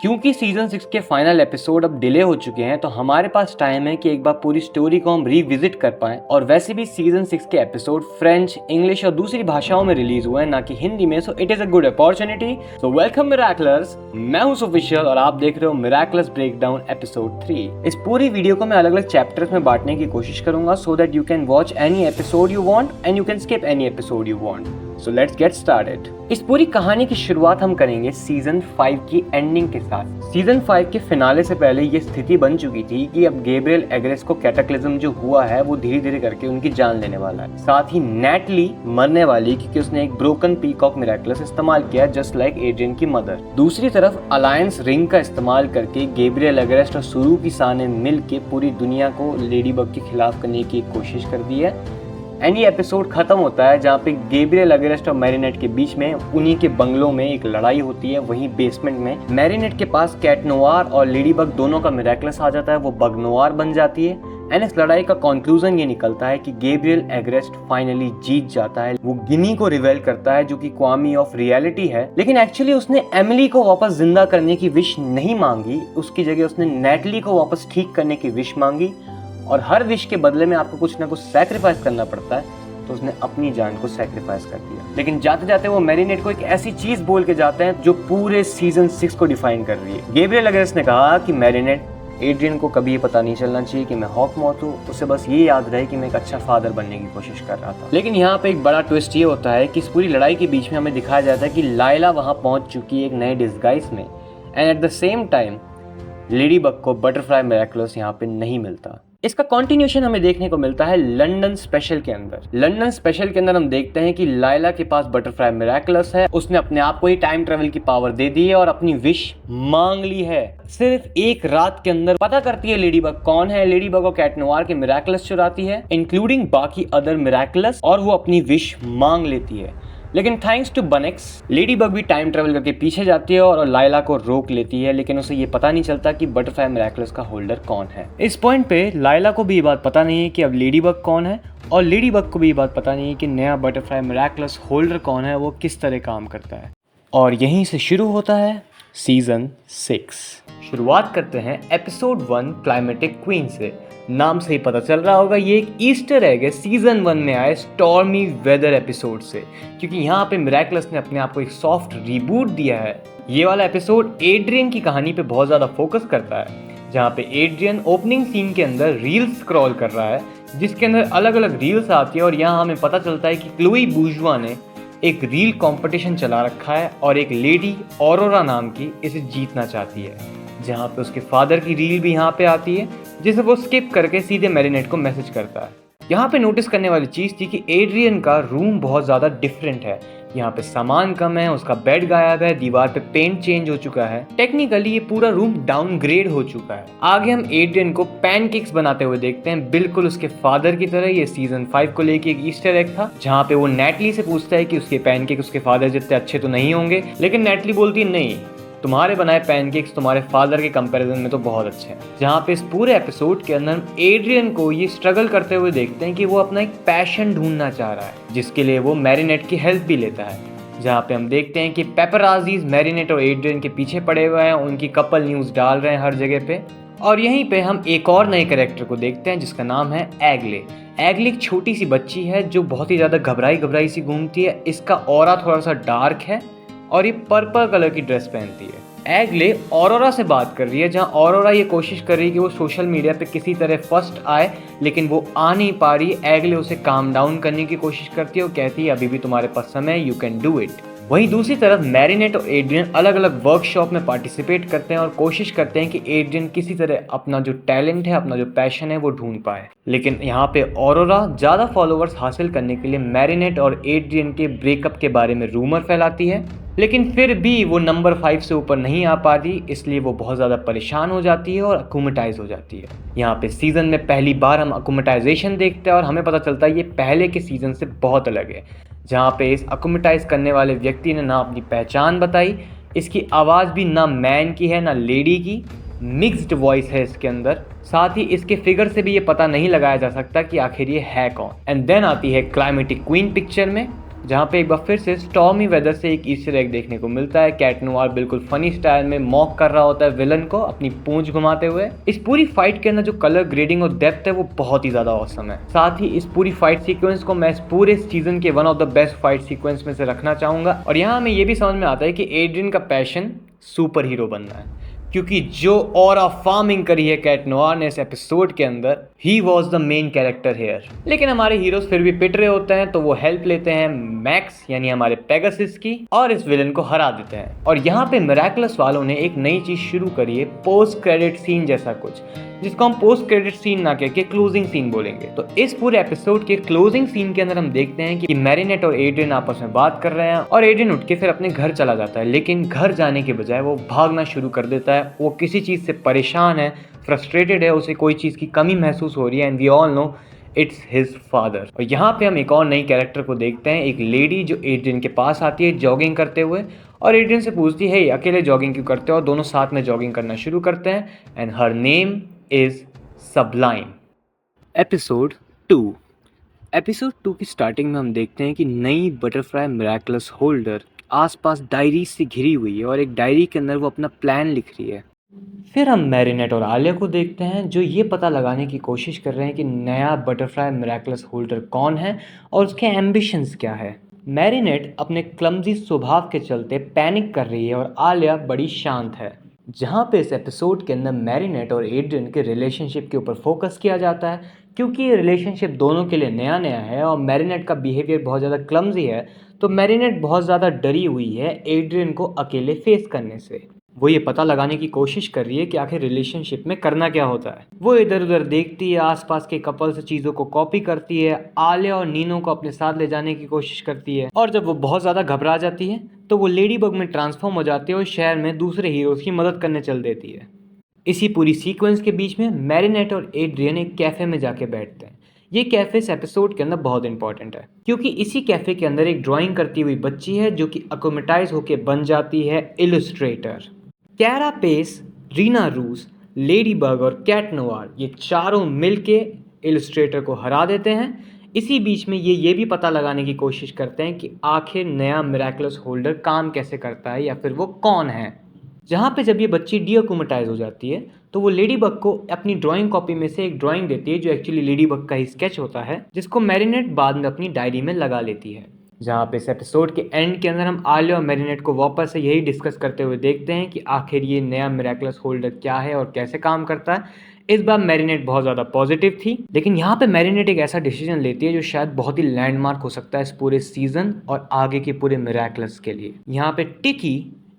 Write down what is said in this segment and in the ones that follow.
क्योंकि सीजन 6 के final episode अब डिले हो चुके हैं तो हमारे पास टाइम है कि एक बार पूरी स्टोरी को हम रिविजिट कर पाएं। और वैसे भी सीजन 6 के एपिसोड फ्रेंच, इंग्लिश और दूसरी भाषाओं में रिलीज हुए हैं, ना कि हिंदी में, so it is a good opportunity. So welcome miraclers, मैं हूं सुफिशियल और आप देख रहे हो मिराकलस ब्रेकडाउन एपिसोड 3। इस पूरी वीडियो को मैं अलग अलग चैप्टर्स में बांटने की कोशिश करूंगा so that you can watch any episode you want and you can skip any episode you want. So let's get started. इस पूरी कहानी की शुरुआत हम करेंगे सीजन 5 की एंडिंग के साथ। सीजन 5 के फिनाले से पहले ये स्थिति बन चुकी थी कि अब गैब्रियल एग्रेस को कैटाक्लिज्म जो हुआ है वो धीरे धीरे करके उनकी जान लेने वाला है। साथ ही नेटली मरने वाली क्योंकि उसने एक ब्रोकन पीकॉक मिरेकलस इस्तेमाल किया जस्ट लाइक एड्रियन की मदर। दूसरी तरफ अलायंस रिंग का इस्तेमाल करके गैब्रियल एग्रेस और सुरु की सा ने मिल के पूरी दुनिया को लेडीबग के खिलाफ करने की कोशिश कर दी है। एंड ये एपिसोड खत्म होता है जहाँ पे गैब्रियल एग्रेस्ट और मैरिनेट के बीच में उन्हीं के बंगलों में एक लड़ाई होती है। वहीं बेसमेंट में मैरिनेट के पास कैट नोवार और लेडीबग दोनों का मिरेकलस आ जाता है, वो बग नोवार बन जाती है। एंड इस लड़ाई का कंक्लूजन ये निकलता है कि गैब्रियल एग्रेस्ट फाइनली जीत जाता है। वो गिनी को रिवेल करता है जो कि क्वामी ऑफ रियलिटी है, लेकिन एक्चुअली उसने एमिली को वापस जिंदा करने की विश नहीं मांगी, उसकी जगह उसने नेटली को वापस ठीक करने की विश मांगी। और हर विश के बदले में आपको कुछ ना कुछ सैक्रिफाइस करना पड़ता है, तो उसने अपनी जान को सैक्रिफाइस कर दिया। लेकिन जाते जाते वो मैरिनेट को एक ऐसी चीज बोल के जाते हैं जो पूरे सीजन 6 को डिफाइन कर रही है। गैब्रियल एग्रेस ने कहा कि मैरिनेट, एड्रियन को कभी ये पता नहीं चलना चाहिए कि मैं हॉकमॉथ हूँ, उसे बस ये याद रहे कि मैं एक अच्छा फादर बनने की कोशिश कर रहा था। लेकिन यहाँ पे एक बड़ा ट्विस्ट ये होता है कि इस पूरी लड़ाई के बीच में हमें दिखाया जाता है कि लाइला वहाँ पहुँच चुकी है एक नए डिस्गाइज में। And at the same time ladybug को बटरफ्लाई मिरेकलस यहाँ पे नहीं मिलता। इसका कॉन्टिन्यूशन हमें देखने को मिलता है लंदन स्पेशल के अंदर। लंदन स्पेशल के अंदर हम देखते हैं कि लाइला के पास बटरफ्लाई मिरेकलस है, उसने अपने आप को ही टाइम ट्रेवल की पावर दे दी है और अपनी विश मांग ली है। सिर्फ एक रात के अंदर पता करती है लेडीबग कौन है, लेडीबग और कैट नोवार के मिरेकलस चुराती है इंक्लूडिंग बाकी अदर मिरेकलस, और वो अपनी विश मांग लेती है। लेकिन थैंक्स टू बनेक्स लेडीबग भी टाइम ट्रेवल करके पीछे जाती है और लाइला को रोक लेती है, लेकिन उसे ये पता नहीं चलता कि बटरफ्लाई मिरेकलस का होल्डर कौन है। इस पॉइंट पे लाइला को भी ये बात पता नहीं है कि अब लेडीबग कौन है, और लेडीबग को भी ये बात पता नहीं है कि नया बटरफ्लाई मिरेकलस होल्डर कौन है, वो किस तरह काम करता है। और यहीं से शुरू होता है सीजन 6। शुरुआत करते हैं एपिसोड 1 क्लाइमेटिक क्वीन से। नाम से ही पता चल रहा होगा ये एक ईस्टर एग है सीजन 1 में आए स्टॉर्मी वेदर एपिसोड से, क्योंकि यहाँ पे मिरेकलस ने अपने आप को एक सॉफ्ट रिबूट दिया है। ये वाला एपिसोड एड्रियन की कहानी पे बहुत ज़्यादा फोकस करता है, जहाँ पे एड्रियन ओपनिंग सीन के अंदर रील्स स्क्रॉल कर रहा है जिसके अंदर अलग अलग रील्स आती है। और यहाँ हमें पता चलता है कि क्लोई बूर्जुआ ने एक रील कंपटीशन चला रखा है और एक लेडी ऑरोरा नाम की इसे जीतना चाहती है, जहाँ पे उसके फादर की रील भी यहाँ पे आती है जिसे वो स्किप करके सीधे मैरिनेट को मैसेज करता है। यहाँ पे नोटिस करने वाली चीज़ थी कि एड्रियन का रूम बहुत ज़्यादा डिफरेंट है। यहाँ पे सामान कम है, उसका बेड गायब है, दीवार पे पेंट चेंज हो चुका है। टेक्निकली ये पूरा रूम डाउनग्रेड हो चुका है। आगे हम एड्रियन को पैनकेक्स बनाते हुए देखते हैं, बिल्कुल उसके फादर की तरह। ये सीजन 5 को लेके एक ईस्टर एग था जहाँ पे वो नेटली से पूछता है कि उसके पैनकेक उसके फादर जितने अच्छे तो नहीं होंगे, लेकिन नेटली बोलती है नहीं, तुम्हारे बनाए पैनकेक्स तुम्हारे फादर के कंपैरिजन में तो बहुत अच्छे हैं। जहाँ पे इस पूरे एपिसोड के अंदर एड्रियन को ये स्ट्रगल करते हुए देखते हैं कि वो अपना एक पैशन ढूंढना चाह रहा है, जिसके लिए वो मैरिनेट की हेल्प भी लेता है। जहाँ पे हम देखते हैं कि पेपराजीज मैरिनेट और एड्रियन के पीछे पड़े हुए हैं, उनकी कपल न्यूज़ डाल रहे हैं हर जगह पे। और यहीं पे हम एक और नए कैरेक्टर को देखते हैं जिसका नाम है एग्ले। एग्ले एक छोटी सी बच्ची है जो बहुत ही ज़्यादा घबराई सी घूमती है। इसका ऑरा थोड़ा सा डार्क है और ये पर्पल कलर की ड्रेस पहनती है। एग्ले ऑरोरा से बात कर रही है, जहां ऑरोरा ये कोशिश कर रही है कि वो सोशल मीडिया पे किसी तरह फर्स्ट आए, लेकिन वो आ नहीं पा रही। एग्ले उसे काम डाउन करने की कोशिश करती है और कहती है अभी भी तुम्हारे पास समय है, यू कैन डू इट। वहीं दूसरी तरफ मैरिनेट और एड्रियन अलग अलग वर्कशॉप में पार्टिसिपेट करते हैं और कोशिश करते हैं कि एड्रियन किसी तरह अपना जो टैलेंट है, अपना जो पैशन है वो ढूंढ पाए। लेकिन यहाँ पे ऑरोरा ज़्यादा फॉलोअर्स हासिल करने के लिए मैरिनेट और एड्रियन के ब्रेकअप के बारे में रूमर फैलाती है, लेकिन फिर भी वो नंबर 5 से ऊपर नहीं आ पाती, इसलिए वो बहुत ज़्यादा परेशान हो जाती है और अकुमेटाइज हो जाती है। यहाँ पे सीजन में पहली बार हम अकुमेटाइजेशन देखते हैं और हमें पता चलता है ये पहले के सीजन से बहुत अलग है, जहाँ पे इस अकुमेटाइज करने वाले व्यक्ति ने ना अपनी पहचान बताई, इसकी आवाज़ भी ना मैन की है ना लेडी की, मिक्स्ड वॉइस है इसके अंदर। साथ ही इसके फिगर से भी ये पता नहीं लगाया जा सकता कि आखिर ये है कौन। एंड देन आती है क्लाइमेटिक क्वीन पिक्चर में, जहाँ पे एक बार फिर से स्टॉर्मी वेदर से एक ईस्टर एग देखने को मिलता है। कैट नोवार बिल्कुल फनी स्टाइल में मॉक कर रहा होता है विलन को अपनी पूंछ घुमाते हुए। इस पूरी फाइट के अंदर जो कलर ग्रेडिंग और डेप्थ है वो बहुत ही ज्यादा ऑसम है। साथ ही इस पूरी फाइट सीक्वेंस को मैं इस पूरे सीजन के one of the best fight sequence में से रखना चाहूंगा। और यहाँ हमें ये भी समझ में आता है कि एड्रियन का पैशन सुपर हीरो बनना है, क्योंकि जो ऑरा फार्मिंग करी है कैट नोवार ने इस एपिसोड के अंदर, he was the main character here. लेकिन हमारे हीरोज फिर भी पिट रहे होते हैं, तो वो हेल्प लेते हैं मैक्स यानी हमारे पेगासस की और इस विलन को हरा देते हैं। और यहाँ पे मिराकुलस वालों ने एक नई चीज शुरू करी है, पोस्ट क्रेडिट सीन जैसा कुछ, जिसको हम पोस्ट क्रेडिट सीन ना कह के क्लोजिंग सीन बोलेंगे। तो इस पूरे एपिसोड के क्लोजिंग सीन के अंदर हम देखते हैं कि मैरिनेट और एड्रियन आपस में बात कर रहे हैं और एड्रियन उठ के फिर अपने घर चला जाता है। लेकिन घर जाने के बजाय वो भागना शुरू कर देता है। वो किसी चीज से परेशान है, फ्रस्ट्रेटेड है, उसे कोई चीज की कमी महसूस हो रही है। And we all know it's his father. और यहाँ पे हम एक और नई कैरेक्टर को देखते हैं, एक लेडी जो एड्रियन के पास आती है जॉगिंग करते हुए और एड्रियन से पूछती है अकेले जॉगिंग क्यों करते हो, और दोनों साथ में जॉगिंग करना शुरू करते हैं। And her name is सबलाइन। Episode 2 की स्टार्टिंग में हम देखते हैं कि नई बटरफ्लाई मिराकुलस होल्डर आसपास डायरी से घिरी हुई है और एक डायरी के अंदर वो अपना प्लान लिख रही है। फिर हम मैरिनेट और आलिया को देखते हैं जो ये पता लगाने की कोशिश कर रहे हैं कि नया बटरफ्लाई मिराकुलस होल्डर कौन है और उसके एम्बिशंस क्या है। मैरिनेट अपने क्लमजी स्वभाव के चलते पैनिक कर रही है और आलिया बड़ी शांत है। जहाँ पे इस एपिसोड के अंदर मैरिनेट और एड्रियन के रिलेशनशिप के ऊपर फोकस किया जाता है, क्योंकि ये रिलेशनशिप दोनों के लिए नया नया है और मैरिनेट का बिहेवियर बहुत ज़्यादा क्लमजी है, तो मैरिनेट बहुत ज़्यादा डरी हुई है एड्रियन को अकेले फेस करने से। वो ये पता लगाने की कोशिश कर रही है कि आखिर रिलेशनशिप में करना क्या होता है। वो इधर उधर देखती है, आसपास के कपल से चीज़ों को कॉपी करती है, आलिया और नीनो को अपने साथ ले जाने की कोशिश करती है। और जब वो बहुत ज़्यादा घबरा जाती है तो वो लेडी बग में ट्रांसफॉर्म हो जाती है और शहर में दूसरे हीरोज़ की मदद करने चल देती है। इसी पूरी सीक्वेंस के बीच में मैरिनेट और एड्रियन एक कैफ़े में जाके बैठते हैं। ये कैफ़े इस एपिसोड के अंदर बहुत इंपॉर्टेंट है, क्योंकि इसी कैफ़े के अंदर एक ड्राइंग करती हुई बच्ची है जो कि अकोमेटाइज होकर बन जाती है इलस्ट्रेटर। कैरा पेस, रीना रूस, लेडी बग और कैट नोवार ये चारों मिलके इलस्ट्रेटर को हरा देते हैं। इसी बीच में ये भी पता लगाने की कोशिश करते हैं कि आखिर नया मिराकुलस होल्डर काम कैसे करता है या फिर वो कौन है। जहाँ पे जब ये बच्ची डीअकोमेटाइज हो जाती है तो वो लेडी बग को अपनी ड्राइंग कॉपी में से एक ड्राइंग देती है जो एक्चुअली लेडी बग का ही स्केच होता है, जिसको मैरिनेट बाद में अपनी डायरी में लगा लेती है। जहाँ पे इस एपिसोड के एंड के अंदर हम आलिया और मैरिनेट को वापस से यही डिस्कस करते हुए देखते हैं कि आखिर ये नया मिराकुलस होल्डर क्या है और कैसे काम करता है। इस बार मैरिनेट बहुत ज़्यादा पॉजिटिव थी, लेकिन यहाँ पे मैरिनेट एक ऐसा डिसीजन लेती है जो शायद बहुत ही लैंडमार्क हो सकता है इस पूरे सीजन और आगे के पूरे मिराकुलस के लिए। यहाँ पे टिकी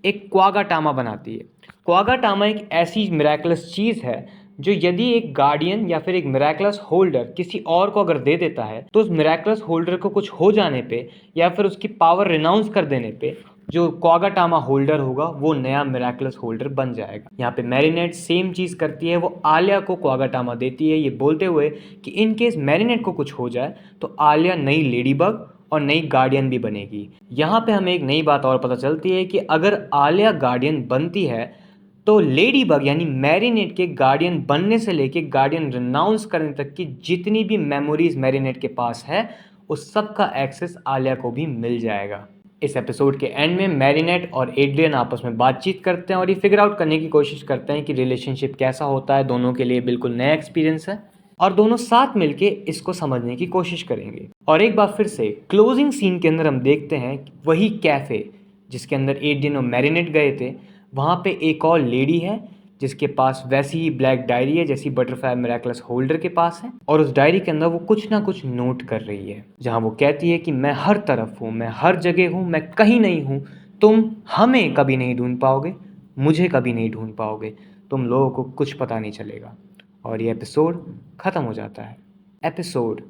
एक क्वागाटामा बनाती है। क्वागाटामा एक ऐसी मिराकुलस चीज़ है जो यदि एक गार्डियन या फिर एक मिराकुलस होल्डर किसी और को अगर दे देता है तो उस मिराकुलस होल्डर को कुछ हो जाने पे या फिर उसकी पावर रिनाउंस कर देने पे जो क्वागाटामा होल्डर होगा वो नया मिराकुलस होल्डर बन जाएगा। यहाँ पे मैरिनेट सेम चीज़ करती है, वो आलिया को क्वागाटामा देती है ये बोलते हुए कि इन केस मैरिनेट को कुछ हो जाए तो आलिया नई लेडी बग और नई गार्डियन भी बनेगी। यहाँ पे हमें एक नई बात और पता चलती है कि अगर आलिया गार्डियन बनती है तो लेडी बग यानी मैरिनेट के गार्डियन बनने से लेके गार्डियन रिनाउंस करने तक की जितनी भी मेमोरीज मैरिनेट के पास है उस सब का एक्सेस आलिया को भी मिल जाएगा। इस एपिसोड के एंड में मैरिनेट और एड्रियन आपस में बातचीत करते हैं और ये फिगर आउट करने की कोशिश करते हैं कि रिलेशनशिप कैसा होता है। दोनों के लिए बिल्कुल नया एक्सपीरियंस है और दोनों साथ मिलके इसको समझने की कोशिश करेंगे। और एक बार फिर से क्लोजिंग सीन के अंदर हम देखते हैं वही कैफ़े जिसके अंदर एड्रियन और मैरिनेट गए थे, वहाँ पे एक और लेडी है जिसके पास वैसी ही ब्लैक डायरी है जैसी बटरफ्लाई मिराकुलस होल्डर के पास है, और उस डायरी के अंदर वो कुछ ना कुछ नोट कर रही है जहाँ वो कहती है कि मैं हर तरफ हूँ, मैं हर जगह हूँ, मैं कहीं नहीं हूँ, तुम हमें कभी नहीं ढूंढ पाओगे, मुझे कभी नहीं ढूंढ पाओगे, तुम लोगों को कुछ पता नहीं चलेगा। और ये एपिसोड ख़त्म हो जाता है, एपिसोड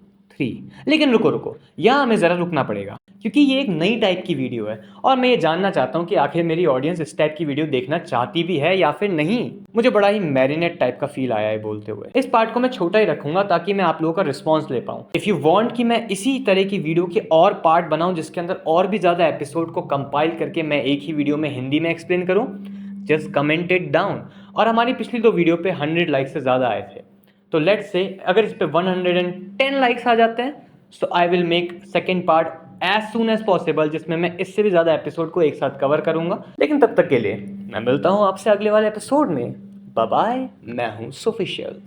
3। लेकिन रुको, यहाँ हमें ज़रा रुकना पड़ेगा क्योंकि ये एक नई टाइप की वीडियो है और मैं ये जानना चाहता हूँ कि आखिर मेरी ऑडियंस इस टाइप की वीडियो देखना चाहती भी है या फिर नहीं। मुझे बड़ा ही मैरिनेट टाइप का फील आया है बोलते हुए। इस पार्ट को मैं छोटा ही रखूंगा ताकि मैं आप लोगों का रिस्पॉन्स ले पाऊँ। इफ़ यू वांट कि मैं इसी तरह की वीडियो के और पार्ट बनाऊँ जिसके अंदर और भी ज़्यादा एपिसोड को कंपाइल करके मैं एक ही वीडियो में हिंदी में एक्सप्लेन करूँ, जस्ट कमेंट इट डाउन। और हमारी पिछली 2 वीडियो पे 100 लाइक्स से ज़्यादा आए थे, तो लेट्स से अगर इस पे 110 लाइक्स आ जाते हैं तो I will make second part as soon as possible, जिसमें मैं इससे भी ज़्यादा एपिसोड को एक साथ कवर करूंगा। लेकिन तब तक के लिए मैं मिलता हूँ आपसे अगले वाले एपिसोड में। बाय बाय, मैं हूँ सोफिशियल।